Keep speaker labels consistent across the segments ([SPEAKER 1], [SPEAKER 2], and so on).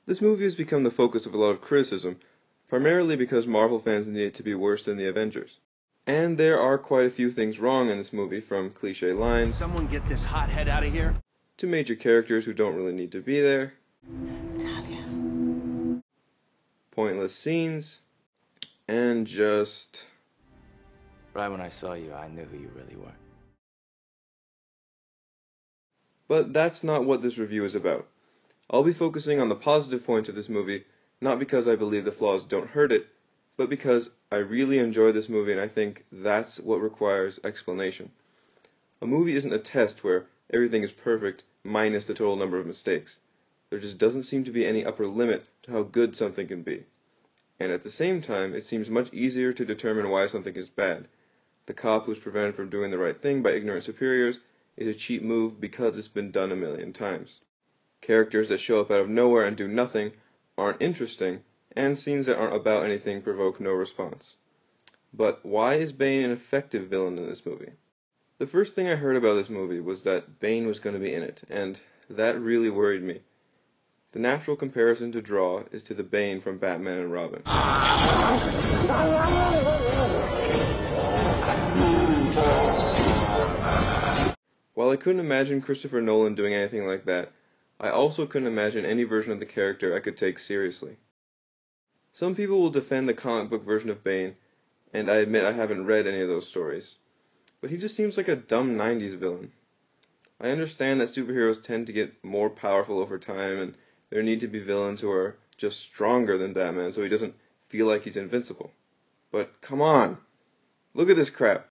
[SPEAKER 1] This movie has become the focus of a lot of criticism, primarily because Marvel fans need it to be worse than the Avengers. And there are quite a few things wrong in this movie, from cliche lines,
[SPEAKER 2] Someone get this hothead out of here,
[SPEAKER 1] to major characters who don't really need to be there,
[SPEAKER 3] Talia.
[SPEAKER 1] pointless scenes, and just...
[SPEAKER 2] Right when I saw you, I knew who you really were.
[SPEAKER 1] But that's not what this review is about. I'll be focusing on the positive points of this movie, not because I believe the flaws don't hurt it, but because I really enjoy this movie and I think that's what requires explanation. A movie isn't a test where everything is perfect minus the total number of mistakes. There just doesn't seem to be any upper limit to how good something can be. And at the same time, it seems much easier to determine why something is bad. The cop who's prevented from doing the right thing by ignorant superiors is a cheap move because it's been done a million times. Characters that show up out of nowhere and do nothing aren't interesting, and scenes that aren't about anything provoke no response. But why is Bane an effective villain in this movie? The first thing I heard about this movie was that Bane was going to be in it, and that really worried me. The natural comparison to draw is to the Bane from Batman and Robin. While I couldn't imagine Christopher Nolan doing anything like that, I also couldn't imagine any version of the character I could take seriously. Some people will defend the comic book version of Bane, and I admit I haven't read any of those stories, but he just seems like a dumb 90s villain. I understand that superheroes tend to get more powerful over time, and there need to be villains who are just stronger than Batman so he doesn't feel like he's invincible. But come on! Look at this crap!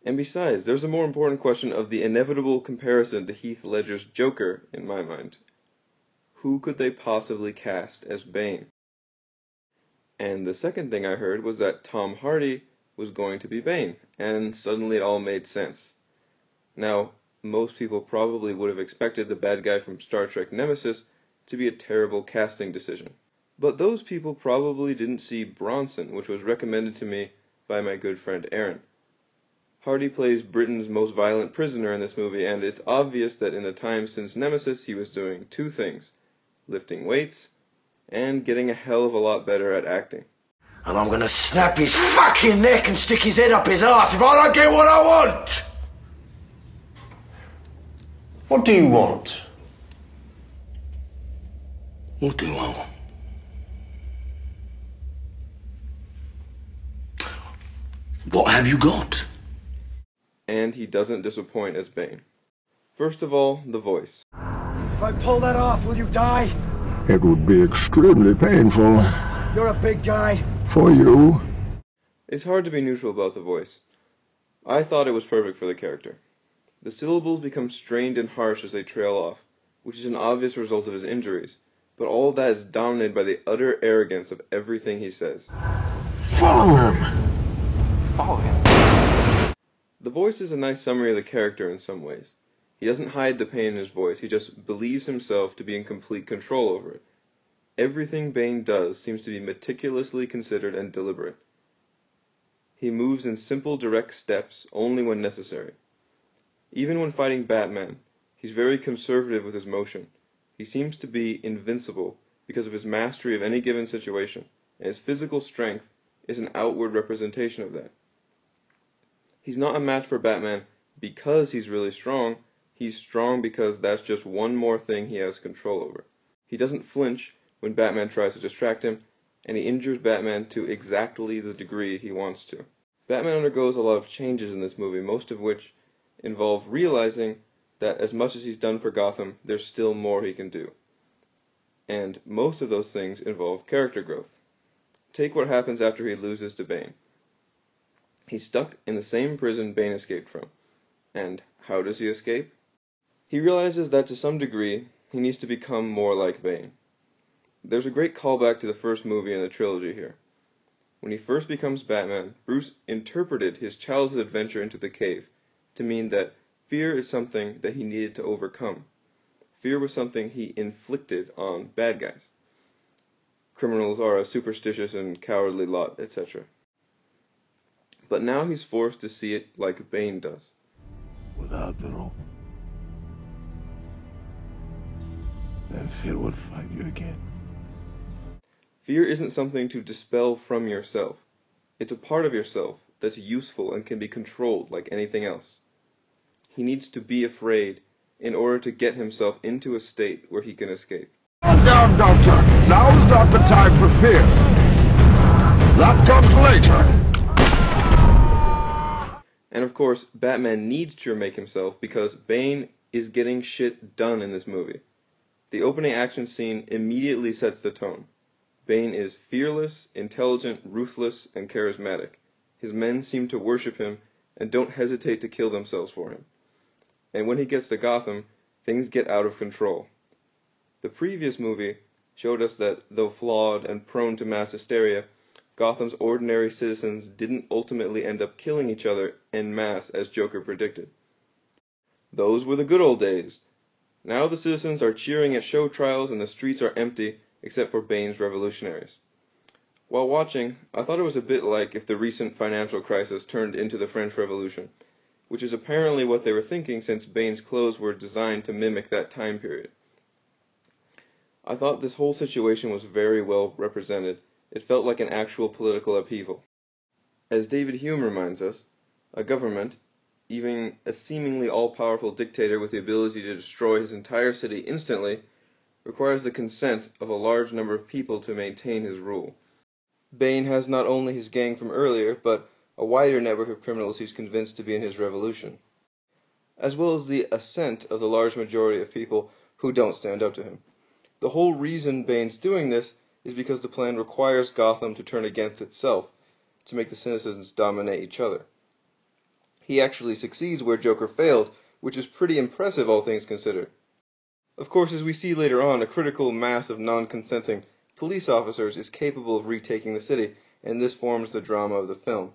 [SPEAKER 1] And besides, there's a more important question of the inevitable comparison to Heath Ledger's Joker in my mind. Who could they possibly cast as Bane? And the second thing I heard was that Tom Hardy was going to be Bane, and suddenly it all made sense. Now, most people probably would have expected the bad guy from Star Trek Nemesis to be a terrible casting decision. But those people probably didn't see Bronson, which was recommended to me by my good friend Aaron. Hardy plays Britain's most violent prisoner in this movie, and it's obvious that in the time since Nemesis he was doing two things: lifting weights and getting a hell of a lot better at acting.
[SPEAKER 4] And I'm gonna snap his fucking neck and stick his head up his arse if I don't get what I want!
[SPEAKER 5] What do you want?
[SPEAKER 4] What do I want? What have you got?
[SPEAKER 1] And he doesn't disappoint as Bane. First of all, the voice.
[SPEAKER 6] If I pull that off, will you die?
[SPEAKER 7] It would be extremely painful.
[SPEAKER 6] You're a big guy.
[SPEAKER 7] For you.
[SPEAKER 1] It's hard to be neutral about the voice. I thought it was perfect for the character. The syllables become strained and harsh as they trail off, which is an obvious result of his injuries, but all of that is dominated by the utter arrogance of everything he says.
[SPEAKER 7] Follow him.
[SPEAKER 5] Follow him.
[SPEAKER 1] The voice is a nice summary of the character in some ways. He doesn't hide the pain in his voice, he just believes himself to be in complete control over it. Everything Bane does seems to be meticulously considered and deliberate. He moves in simple, direct steps only when necessary. Even when fighting Batman, he's very conservative with his motion. He seems to be invincible because of his mastery of any given situation, and his physical strength is an outward representation of that. He's not a match for Batman because he's really strong. He's strong because that's just one more thing he has control over. He doesn't flinch when Batman tries to distract him, and he injures Batman to exactly the degree he wants to. Batman undergoes a lot of changes in this movie, most of which involve realizing that as much as he's done for Gotham, there's still more he can do. And most of those things involve character growth. Take what happens after he loses to Bane. He's stuck in the same prison Bane escaped from. And how does he escape? He realizes that to some degree, he needs to become more like Bane. There's a great callback to the first movie in the trilogy here. When he first becomes Batman, Bruce interpreted his childhood adventure into the cave to mean that fear is something that he needed to overcome. Fear was something he inflicted on bad guys. Criminals are a superstitious and cowardly lot, etc. But now he's forced to see it like Bane does.
[SPEAKER 7] Without the rope. then fear will find you again.
[SPEAKER 1] Fear isn't something to dispel from yourself. It's a part of yourself that's useful and can be controlled like anything else. He needs to be afraid in order to get himself into a state where he can escape.
[SPEAKER 7] Calm down, Doctor. Now's not the time for fear. That comes later.
[SPEAKER 1] And of course, Batman needs to remake himself because Bane is getting shit done in this movie. The opening action scene immediately sets the tone. Bane is fearless, intelligent, ruthless, and charismatic. His men seem to worship him and don't hesitate to kill themselves for him. And when he gets to Gotham, things get out of control. The previous movie showed us that, though flawed and prone to mass hysteria, Gotham's ordinary citizens didn't ultimately end up killing each other en masse as Joker predicted. Those were the good old days. Now the citizens are cheering at show trials and the streets are empty except for Bane's revolutionaries. While watching, I thought it was a bit like if the recent financial crisis turned into the French Revolution, which is apparently what they were thinking since Bane's clothes were designed to mimic that time period. I thought this whole situation was very well represented. It felt like an actual political upheaval. As David Hume reminds us, a government, even a seemingly all-powerful dictator with the ability to destroy his entire city instantly, requires the consent of a large number of people to maintain his rule. Bane has not only his gang from earlier, but a wider network of criminals he's convinced to be in his revolution, as well as the assent of the large majority of people who don't stand up to him. The whole reason Bane's doing this is because the plan requires Gotham to turn against itself, to make the citizens dominate each other. He actually succeeds where Joker failed, which is pretty impressive all things considered. Of course, as we see later on, a critical mass of non-consenting police officers is capable of retaking the city, and this forms the drama of the film.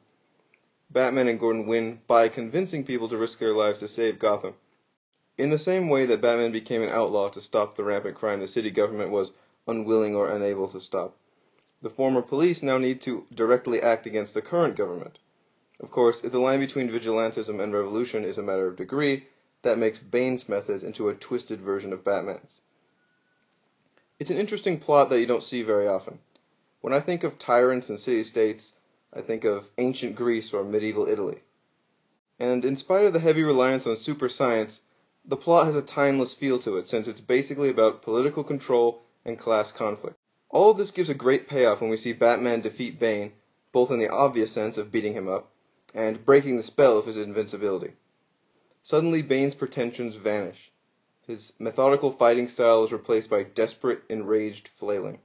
[SPEAKER 1] Batman and Gordon win by convincing people to risk their lives to save Gotham. In the same way that Batman became an outlaw to stop the rampant crime the city government was unwilling or unable to stop, the former police now need to directly act against the current government. Of course, if the line between vigilantism and revolution is a matter of degree, that makes Bane's methods into a twisted version of Batman's. It's an interesting plot that you don't see very often. When I think of tyrants and city-states, I think of ancient Greece or medieval Italy. And in spite of the heavy reliance on super science, the plot has a timeless feel to it, since it's basically about political control and class conflict. All of this gives a great payoff when we see Batman defeat Bane, both in the obvious sense of beating him up, and breaking the spell of his invincibility. Suddenly Bane's pretensions vanish. His methodical fighting style is replaced by desperate, enraged flailing.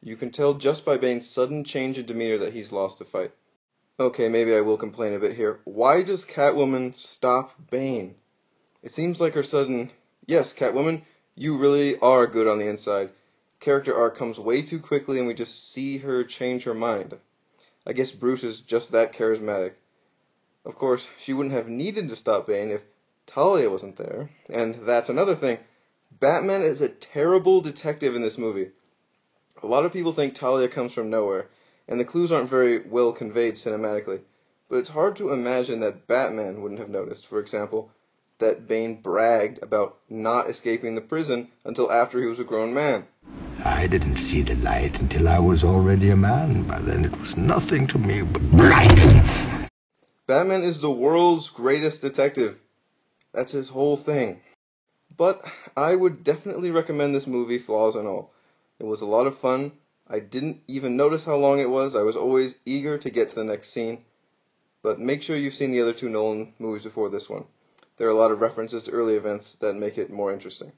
[SPEAKER 1] You can tell just by Bane's sudden change in demeanor that he's lost the fight. Okay, maybe I will complain a bit here. Why does Catwoman stop Bane? It seems like her sudden, yes, Catwoman, you really are good on the inside, character arc comes way too quickly and we just see her change her mind. I guess Bruce is just that charismatic. Of course, she wouldn't have needed to stop Bane if Talia wasn't there. And that's another thing. Batman is a terrible detective in this movie. A lot of people think Talia comes from nowhere, and the clues aren't very well conveyed cinematically. But it's hard to imagine that Batman wouldn't have noticed, for example, that Bane bragged about not escaping the prison until after he was a grown man.
[SPEAKER 4] I didn't see the light until I was already a man. By then it was nothing to me but blinding.
[SPEAKER 1] Batman is the world's greatest detective. That's his whole thing. But I would definitely recommend this movie, flaws and all. It was a lot of fun. I didn't even notice how long it was. I was always eager to get to the next scene. But make sure you've seen the other two Nolan movies before this one. There are a lot of references to early events that make it more interesting.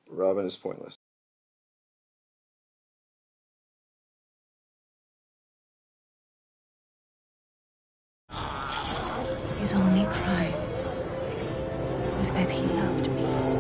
[SPEAKER 1] Robin is pointless.
[SPEAKER 3] His only crime was that he loved me.